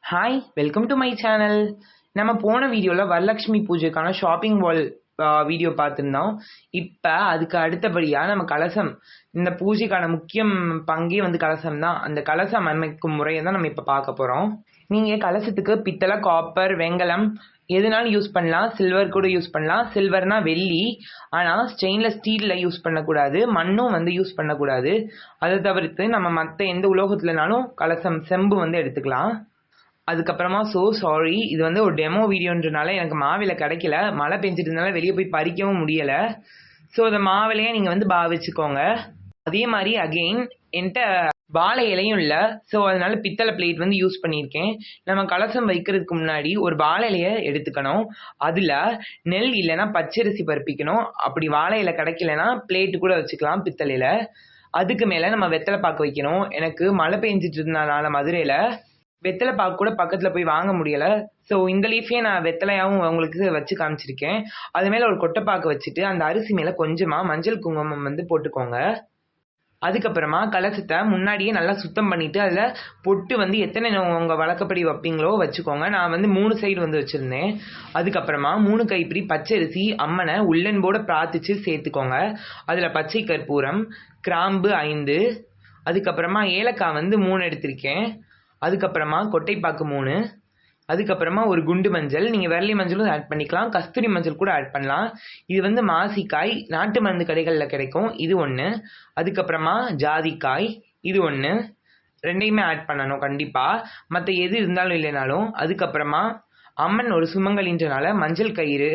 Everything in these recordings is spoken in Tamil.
Hi welcome to my channel. நம்ம போன வீடியோவில் வரலட்சுமி பூஜைக்கான ஷாப்பிங் வால் வீடியோ பார்த்துருந்தோம். இப்போ அதுக்கு அடுத்தபடியாக நம்ம கலசம், இந்த பூஜைக்கான முக்கியம் பங்கே வந்து கலசம் தான். அந்த கலசம் அமைக்கும் முறையை தான் நம்ம இப்போ பார்க்க போகிறோம். நீங்கள் கலசத்துக்கு பித்தளை, காப்பர், வெங்கலம் எதுனாலும் யூஸ் பண்ணலாம். சில்வர் கூட யூஸ் பண்ணலாம். சில்வர்னா வெள்ளி, ஆனால் ஸ்டெயின்லெஸ் ஸ்டீலில் யூஸ் பண்ணக்கூடாது. மண்ணும் வந்து யூஸ் பண்ணக்கூடாது. அதை தவிர்த்து நம்ம மற்ற எந்த உலோகத்துலனாலும் கலசம், செம்பு வந்து எடுத்துக்கலாம். அதுக்கப்புறமா சாரி, இது வந்து ஒரு டெமோ வீடியோன்றனால எனக்கு மாவிலை கிடைக்கல. மழை பெஞ்சிட்டதுனால வெளியே போய் பறிக்கவும் முடியலை. ஸோ அந்த மாவிலையே நீங்கள் வந்து பாவிச்சுக்கோங்க. அதே மாதிரி அகெயின் என்கிட்ட வாழை இலையும் இல்லை. ஸோ அதனால பித்தளை பிளேட் வந்து யூஸ் பண்ணியிருக்கேன். நம்ம கலசம் வைக்கிறதுக்கு முன்னாடி ஒரு வாழை இலையை எடுத்துக்கணும். அதில் நெல் இல்லைன்னா பச்சரிசி பருப்பிக்கணும். அப்படி வாழை இலை கிடைக்கலன்னா பிளேட்டு கூட வச்சுக்கலாம் பித்தளையில். அதுக்கு மேலே நம்ம வெத்தலை பாக்கு வைக்கணும். எனக்கு மழை பெஞ்சிட்டு இருந்தனால மதுரையில் வெத்தலை பாக்கு கூட பக்கத்தில் போய் வாங்க முடியலை. ஸோ இந்த லீஃபே நான் வெத்தலையாகவும் உங்களுக்கு வச்சு காமிச்சிருக்கேன். அது மேலே ஒரு கொட்டைப்பாக்கு வச்சுட்டு அந்த அரிசி மேலே கொஞ்சமாக மஞ்சள் குங்குமம் வந்து போட்டுக்கோங்க. அதுக்கப்புறமா கலசத்தை முன்னாடியே நல்லா சுத்தம் பண்ணிவிட்டு அதில் பொட்டு வந்து எத்தனை உங்கள் வழக்கப்படி வைப்பீங்களோ வச்சுக்கோங்க. நான் வந்து 3 சைடு வந்து வச்சுருந்தேன். அதுக்கப்புறமா 3 கைப்பிடி பச்சரிசி அம்மனை உள்ளன்போடு பிரார்த்திச்சு சேர்த்துக்கோங்க. அதில் பச்சை கற்பூரம், கிராம்பு 5, அதுக்கப்புறமா ஏலக்காய் வந்து 3 எடுத்திருக்கேன். அதுக்கப்புறமா கொட்டைப்பாக்கு 3, அதுக்கப்புறமா ஒரு குண்டு மஞ்சள், நீங்கள் விரலி மஞ்சளும் ஆட் பண்ணிக்கலாம், கஸ்தூரி மஞ்சள் கூட ஆட் பண்ணலாம். இது வந்து மாசிக்காய், நாட்டு மருந்து கடைகளில் கிடைக்கும், இது 1. அதுக்கப்புறமா ஜாதிக்காய், இது 1. ரெண்டையுமே ஆட் பண்ணணும் கண்டிப்பாக, மற்ற எது இருந்தாலும் இல்லைனாலும். அதுக்கப்புறமா அம்மன் ஒரு சுமங்கலின்றனால மஞ்சள் கயிறு,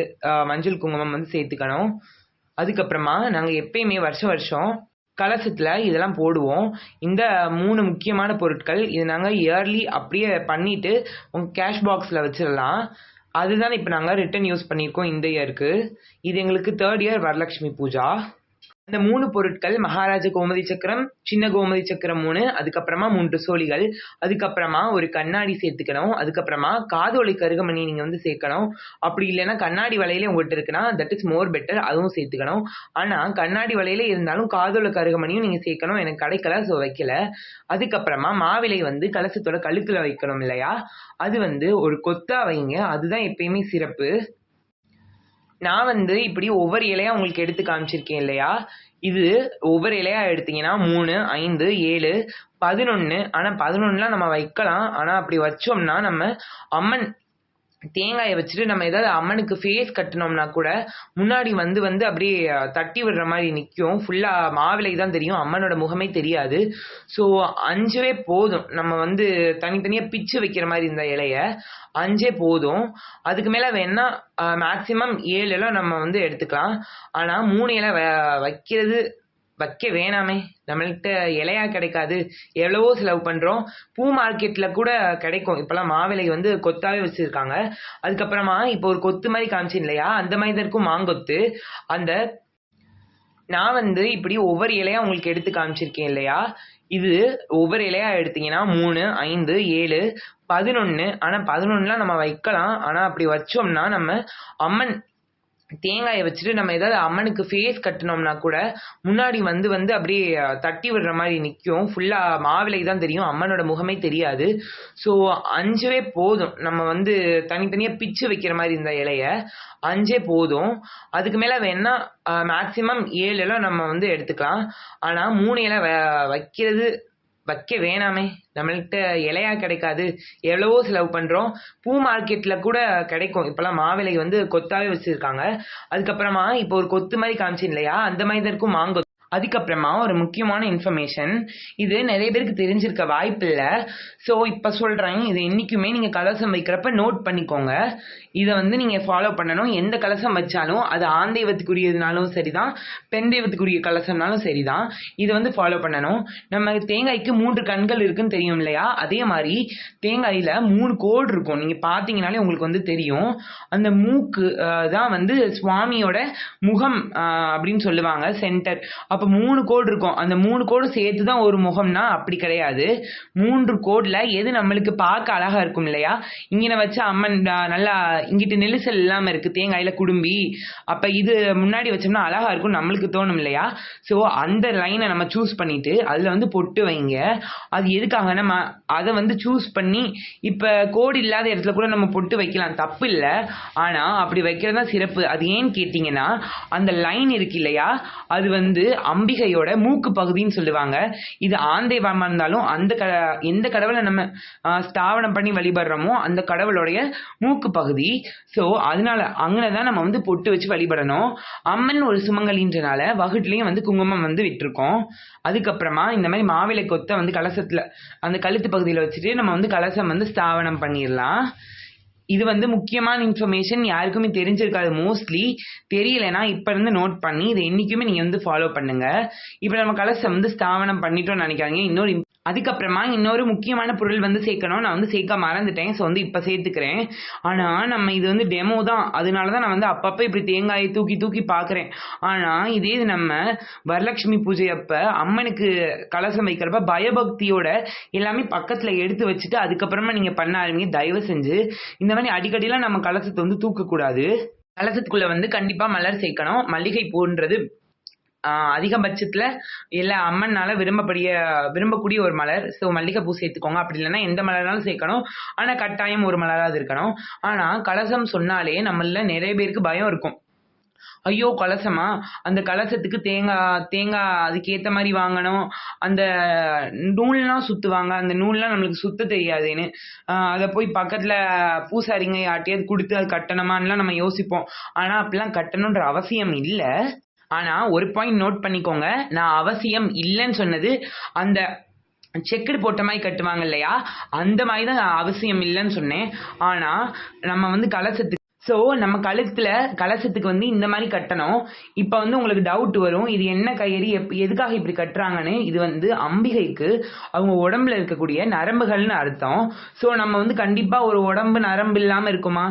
மஞ்சள் குங்குமம் வந்து சேர்த்துக்கணும். அதுக்கப்புறமா நாங்கள் எப்பயுமே வருஷம் கலசத்தில் இதெல்லாம் போடுவோம். இந்த 3 முக்கியமான பொருட்கள் இது நாங்கள் இயர்லி அப்படியே பண்ணிவிட்டு உங்கள் கேஷ் பாக்ஸில் வச்சிடலாம். அதுதான் இப்போ நாங்கள் ரிட்டன் யூஸ் பண்ணியிருக்கோம் இந்த இயருக்கு. இது எங்களுக்கு 3rd இயர் வரலட்சுமி பூஜா. இந்த 3 பொருட்கள் மகாராஜ கோமதி சக்கரம், சின்ன கோமதி சக்கரம் 3, அதுக்கப்புறமா 3 சோழிகள், அதுக்கப்புறமா ஒரு கண்ணாடி சேர்த்துக்கணும். அதுக்கப்புறமா காதோலை கருகமணி நீங்கள் வந்து சேர்க்கணும். அப்படி இல்லைன்னா கண்ணாடி வலையிலே உங்கள்கிட்ட இருக்குன்னா தட் இஸ் மோர் பெட்டர், அதுவும் சேர்த்துக்கணும். ஆனால் கண்ணாடி வலையிலே இருந்தாலும் காதோலை கருகமணியும் நீங்கள் சேர்க்கணும். எனக்கு கிடைக்கல, ஸோ வைக்கல. அதுக்கப்புறமா மாவிலை வந்து கலசத்தோட கழுத்தில் வைக்கணும் இல்லையா, அது வந்து ஒரு கொத்தா வைங்க, அதுதான் எப்பயுமே சிறப்பு. நான் வந்து இப்படி ஒவ்வொரு இலையாக உங்களுக்கு எடுத்து காமிச்சிருக்கேன் இல்லையா, இது ஒவ்வொரு இலையாக எடுத்தீங்கன்னா 3, 5, 7, 11. ஆனால் 11லாம் நம்ம வைக்கலாம். ஆனால் அப்படி வச்சோம்னா நம்ம அம்மன் தேங்காயை வச்சுட்டு நம்ம ஏதாவது அம்மனுக்கு ஃபேஸ் கட்டினோம்னா கூட முன்னாடி வந்து அப்படியே தட்டி விடுற மாதிரி நிற்கும். ஃபுல்லாக மாவிலை தான் தெரியும், அம்மனோட முகமே தெரியாது. ஸோ 5 போதும். நம்ம வந்து தனித்தனியாக பிச்சு வைக்கிற மாதிரி இந்த இலையை 5 போதும். அதுக்கு மேலே வேணா மேக்ஸிமம் 7 நம்ம வந்து எடுத்துக்கலாம். ஆனால் 3 இலை வைக்க வேணாமே, நம்மள்கிட்ட இலையா கிடைக்காது, எவ்வளவோ செலவு பண்ணுறோம். பூ மார்க்கெட்டில் கூட கிடைக்கும் இப்போலாம் மாவிலை வந்து கொத்தாவே வச்சுருக்காங்க. அதுக்கப்புறமா இப்போ ஒரு கொத்து மாதிரி காமிச்சேன் இல்லையா, அந்த மாதிரி தான் இருக்கும் மாங்கொத்து. அந்த நான் வந்து இப்படி ஒவ்வொரு இலையாக உங்களுக்கு எடுத்து காமிச்சிருக்கேன் இல்லையா, இது ஒவ்வொரு இலையாக எடுத்தீங்கன்னா 3, 5, 7, 11. ஆனால் 11லாம் நம்ம வைக்கலாம். ஆனால் அப்படி வச்சோம்னா நம்ம அம்மன் தேங்காயை வச்சுட்டு நம்ம ஏதாவது அம்மனுக்கு ஃபேஸ் கட்டினோம்னா கூட முன்னாடி வந்து அப்படியே தட்டி விடுற மாதிரி நிற்கும். ஃபுல்லாக மாவிலை தான் தெரியும், அம்மனோட முகமே தெரியாது. ஸோ 5 போதும். நம்ம வந்து தனித்தனியாக பிச்சு வைக்கிற மாதிரி இந்த இலையை 5 போதும். அதுக்கு மேலே வேணா மேக்ஸிமம் 7 நம்ம வந்து எடுத்துக்கலாம். ஆனால் 3 இலை வைக்க வேணாமே, நம்மள்கிட்ட இலையா கிடைக்காது, எவ்வளவோ செலவு பண்ணுறோம். பூ மார்க்கெட்டில் கூட கிடைக்கும் இப்போலாம் மாவிலை வந்து கொத்தாவே வச்சுருக்காங்க. அதுக்கப்புறமா இப்போ ஒரு கொத்து மாதிரி காமிச்சேன் இல்லையா, அந்த மாதிரி தான் இருக்கும் மாங்கொத்து. அதுக்கப்புறமா ஒரு முக்கியமான இன்ஃபர்மேஷன், இது நிறைய பேருக்கு தெரிஞ்சிருக்க வாய்ப்பு இல்லை. ஸோ இப்போ சொல்கிறேன், இது என்றைக்குமே நீங்கள் கலசம் வைக்கிறப்ப நோட் பண்ணிக்கோங்க. இதை வந்து நீங்கள் ஃபாலோ பண்ணணும். எந்த கலசம் வச்சாலும் அது ஆண் தெய்வத்துக்குரியதுனாலும் சரி தான், பெண் தெய்வத்துக்குரிய கலசம்னாலும் சரி தான், இதை வந்து ஃபாலோ பண்ணணும். நம்ம தேங்காய்க்கு 3 கண்கள் இருக்குன்னு தெரியும் இல்லையா, அதே மாதிரி தேங்காயில் 3 கோடு இருக்கும். நீங்கள் பார்த்தீங்கனாலே உங்களுக்கு வந்து தெரியும். அந்த மூக்கு தான் வந்து சுவாமியோட முகம் அப்படின்னு சொல்லுவாங்க, சென்டர். அப்போ 3 கோடு இருக்கும். அந்த 3 கோடு சேர்த்து தான் ஒரு முகம்னா அப்படி கிடையாது. 3 கோடில் எது நம்மளுக்கு பார்க்க அழகா இருக்கும் இல்லையா? இங்கே வச்சா அம்மன் நல்லா இங்கிட்டு நெரிசல் இல்லாமல் இருக்குது, தேங்காயில் குடும்பி, அப்போ இது முன்னாடி வச்சோம்னா அழகா இருக்கும் நம்மளுக்கு தோணும் இல்லையா? ஸோ அந்த லைனை நம்ம சூஸ் பண்ணிட்டு அதில் வந்து பொட்டு வைங்க. அது எதுக்காக நம்ம அதை வந்து சூஸ் பண்ணி இப்போ கோடு இல்லாத இடத்துல கூட நம்ம பொட்டு வைக்கலாம், தப்பு இல்லை. ஆனால் அப்படி வைக்கிறது தான் சிறப்பு. அது ஏன்னு கேட்டிங்கன்னா அந்த லைன் இருக்கு இல்லையா, அது வந்து அம்பிகையோட மூக்கு பகுதின்னு சொல்லுவாங்க. இது ஆந்தேவமா இருந்தாலும் எந்த கடவுளை நம்ம ஸ்தாபனம் பண்ணி வழிபடுறோமோ அந்த கடவுளுடைய மூக்கு பகுதி. ஸோ அதனால அங்கதான் நம்ம வந்து பொட்டு வச்சு வழிபடணும். அம்மன் ஒரு சுமங்கலின்றனால வகுட்லயும் வந்து குங்குமம் வந்து விட்டுருக்கோம். அதுக்கப்புறமா இந்த மாதிரி மாவிளை கொத்தை வந்து கலசத்துல அந்த கழுத்து பகுதியில் வச்சுட்டு நம்ம வந்து கலசம் வந்து ஸ்தாபனம் பண்ணிடலாம். இது வந்து முக்கியமான இன்ஃபர்மேஷன், யாருக்குமே தெரிஞ்சிருக்காது. மோஸ்ட்லி தெரியலைன்னா இப்போ இருந்து நோட் பண்ணி இதை என்றைக்குமே நீங்கள் வந்து ஃபாலோ பண்ணுங்க. இப்போ நம்ம கலசம் வந்து ஸ்தாபனம் பண்ணிட்டோம்னு நினைக்காதீங்க. அதுக்கப்புறமா இன்னொரு முக்கியமான பொருள் வந்து சேர்க்கணும். நான் வந்து சேர்க்க மறந்துட்டேன். ஸோ வந்து இப்போ சேர்த்துக்கிறேன். ஆனால் நம்ம இது வந்து டெமோ தான், அதனால தான் நான் வந்து அப்பப்போ இப்படி தேங்காயை தூக்கி தூக்கி பார்க்குறேன். ஆனால் இதே இது நம்ம வரலட்சுமி பூஜை அப்போ அம்மனுக்கு கலசம் வைக்கிறப்ப பயபக்தியோட எல்லாமே பக்கத்தில் எடுத்து வச்சுட்டு அதுக்கப்புறமா நீங்கள் பண்ண ஆரம்பிங்க. தயவு செஞ்சு இந்த மாதிரி அடிக்கடிலாம் நம்ம கலசத்தை வந்து தூக்கக்கூடாது. கலசத்துக்குள்ளே வந்து கண்டிப்பாக மலர் சேர்க்கணும். மல்லிகை பூன்றது அதிகபட்சத்தில் எல்லா அம்மனால விரும்பக்கூடிய ஒரு மலர். ஸோ மல்லிகை பூ சேர்த்துக்கோங்க. அப்படி இல்லைன்னா எந்த மலர்னாலும் சேர்க்கணும். ஆனால் கட்டாயம் ஒரு மலராது இருக்கணும். ஆனால் கலசம் சொன்னாலே நம்மள நிறைய பேருக்கு பயம் இருக்கும். ஐயோ கலசமா, அந்த கலசத்துக்கு தேங்காய் அதுக்கேற்ற மாதிரி வாங்கணும், அந்த நூல்லாம் சுற்றுவாங்க, அந்த நூல்லாம் நம்மளுக்கு சுத்த தெரியாதுன்னு அதை போய் பக்கத்தில் பூசாரிங்க யார்ட்டையாவது கொடுத்து அது கட்டணுமான்லாம் நம்ம யோசிப்போம். ஆனால் அப்படிலாம் கட்டணுன்ற அவசியம் இல்லை. ஆனால் ஒரு பாயிண்ட் நோட் பண்ணிக்கோங்க, நான் அவசியம் இல்லைன்னு சொன்னது அந்த செக்குடு போட்ட மாதிரி கட்டுவாங்க இல்லையா, அந்த மாதிரி தான் நான் அவசியம் இல்லைன்னு சொன்னேன். ஆனால் நம்ம வந்து நம்ம கலசத்துக்கு வந்து இந்த மாதிரி கட்டணும். இப்போ வந்து உங்களுக்கு டவுட் வரும், இது என்ன கயிறு, எதுக்காக இப்படி கட்டுறாங்கன்னு. இது வந்து அம்பிகைக்கு அவங்க உடம்புல இருக்கக்கூடிய நரம்புகள்னு அர்த்தம். ஸோ நம்ம வந்து கண்டிப்பாக ஒரு உடம்பு நரம்பு இல்லாமல் இருக்குமா?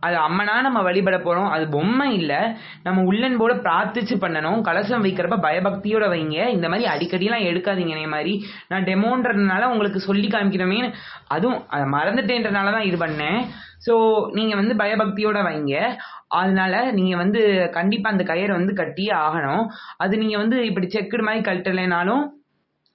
அது அம்மனா நம்ம வழிபட போகிறோம், அது பொம்மை இல்லை. நம்ம உள்ளன்போட பிரார்த்திச்சு பண்ணணும். கலசம் வைக்கிறப்ப பயபக்தியோட வைங்க. இந்த மாதிரி அடிக்கடிலாம் எடுக்காதீங்க. இதே மாதிரி நான் டெமோன்றதுனால உங்களுக்கு சொல்லி காமிக்கிறோமே, அதுவும் அதை மறந்துட்டேன்றதுனால தான் இது பண்ணேன். ஸோ நீங்கள் வந்து பயபக்தியோட வைங்க. அதனால நீங்கள் வந்து கண்டிப்பாக அந்த கயிறை வந்து கட்டியே ஆகணும். அது நீங்கள் வந்து இப்படி செக்குடு மாதிரி கட்டலைனாலும்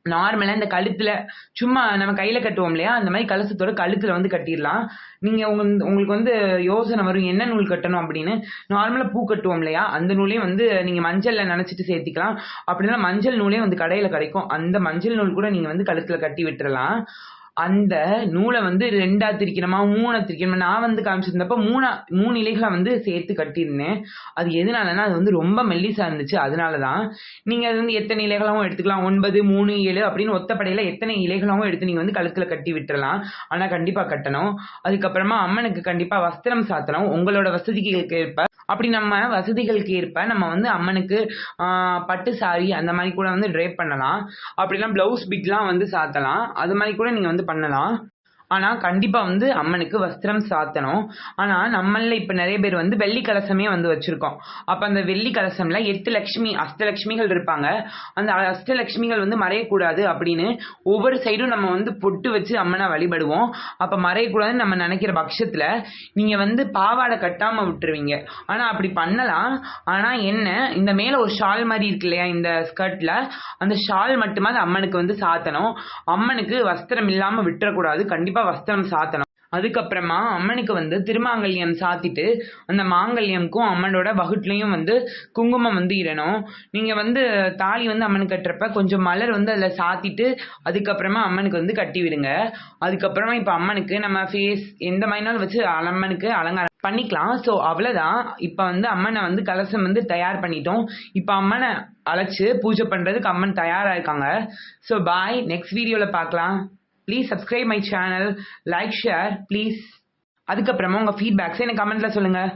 நார்மலாக இந்த கழுத்தில் சும்மா நம்ம கையில் கட்டுவோம் இல்லையா, அந்த மாதிரி கலசத்தோட கழுத்தில் வந்து கட்டிடலாம். நீங்கள் உங்களுக்கு வந்து யோசனை வரும் என்ன நூல் கட்டணும் அப்படின்னு. நார்மலாக பூ கட்டுவோம் இல்லையா, அந்த நூலையும் வந்து நீங்கள் மஞ்சளில் நினச்சிட்டு சேர்த்திக்கலாம். அப்படின்னா மஞ்சள் நூலே வந்து கடையில் கிடைக்கும். அந்த மஞ்சள் நூல் கூட நீங்கள் வந்து கழுத்தில் கட்டி விட்டுறலாம். அந்த நூலை வந்து 2ஆ திரிக்கணுமா 3ஆ திரிக்கணுமா, நான் வந்து காமிச்சிருந்தப்ப 3 இலைகளை வந்து சேர்த்து கட்டியிருந்தேன். அது எதனாலன்னா அது வந்து ரொம்ப மெல்லிசா இருந்துச்சு, அதனால தான். நீங்கள் அது வந்து எத்தனை இலைகளாகவும் எடுத்துக்கலாம், 9, 3, 7 அப்படின்னு ஒத்தப்படையில் எத்தனை இலைகளாகவும் எடுத்து நீங்கள் வந்து கழுத்தில் கட்டி விட்டுறலாம். ஆனால் கண்டிப்பாக கட்டணும். அதுக்கப்புறமா அம்மனுக்கு கண்டிப்பாக வஸ்திரம் சாத்தணும், உங்களோட வசதிக்கு ஏற்ப. அப்படி நம்ம வசதிகளுக்கு ஏற்ப நம்ம வந்து அம்மனுக்கு பட்டு சாரி அந்த மாதிரி கூட வந்து ட்ரேப் பண்ணலாம். அப்படிலாம் ப்ளவுஸ் பிட்லாம் வந்து சாத்தலாம். அது மாதிரி கூட நீங்கள் வந்து பண்ணலாம். ஆனால் கண்டிப்பாக வந்து அம்மனுக்கு வஸ்திரம் சாத்தணும். ஆனால் நம்மளில் இப்போ நிறைய பேர் வந்து வெள்ளி கலசமே வந்து வச்சுருக்கோம். அப்போ அந்த வெள்ளி கலசம்ல 8 அஷ்டலட்சுமிகள் இருப்பாங்க. அந்த அஷ்டலட்சுமிகள் வந்து மறையக்கூடாது அப்படின்னு ஒவ்வொரு சைடும் நம்ம வந்து பொட்டு வச்சு அம்மனை வழிபடுவோம். அப்போ மறையக்கூடாதுன்னு நம்ம நினைக்கிற பட்சத்தில் நீங்கள் வந்து பாவாடை கட்டாமல் விட்டுருவீங்க. ஆனால் அப்படி பண்ணலாம். ஆனால் என்ன, இந்த மேலே ஒரு ஷால் மாதிரி இருக்கு இல்லையா, இந்த ஸ்கர்ட்டில் அந்த ஷால் மட்டுமாவது அம்மனுக்கு வந்து சாத்தணும். அம்மனுக்கு வஸ்திரம் இல்லாமல் விட்டுறக்கூடாது, கண்டிப்பாக வஸ்திரம் சாத்தணும். அதுக்கப்புறமா அம்மனுக்கு வந்து திருமாங்கல்யம் சாத்திட்டு அந்த மாங்கல்யம்க்கும் அம்மனோட வகுட்லையும் வந்து குங்குமம் வந்து இடணும். நீங்கள் வந்து தாலி வந்து அம்மனுக்கு கட்டுறப்ப கொஞ்சம் மலர் வந்து அதில் சாத்திட்டு அதுக்கப்புறமா அம்மனுக்கு வந்து கட்டி விடுங்க. அதுக்கப்புறமா இப்போ அம்மனுக்கு நம்ம ஃபேஸ் எந்த மாதிரினாலும் வச்சு அம்மனுக்கு அலங்காரம் பண்ணிக்கலாம். ஸோ அவ்வளோதான். இப்போ வந்து அம்மனை வந்து கலசம் வந்து தயார் பண்ணிட்டோம். இப்போ அம்மனை அழைச்சி பூஜை பண்ணுறதுக்கு அம்மன் தயாராக இருக்காங்க. ஸோ பாய், நெக்ஸ்ட் வீடியோவில் பார்க்கலாம். Please subscribe my channel, like, share please. அதுக்கப்புறமா உங்கள் ஃபீட்பேக்ஸை எனக்கு கமெண்ட்டில் சொல்லுங்கள்.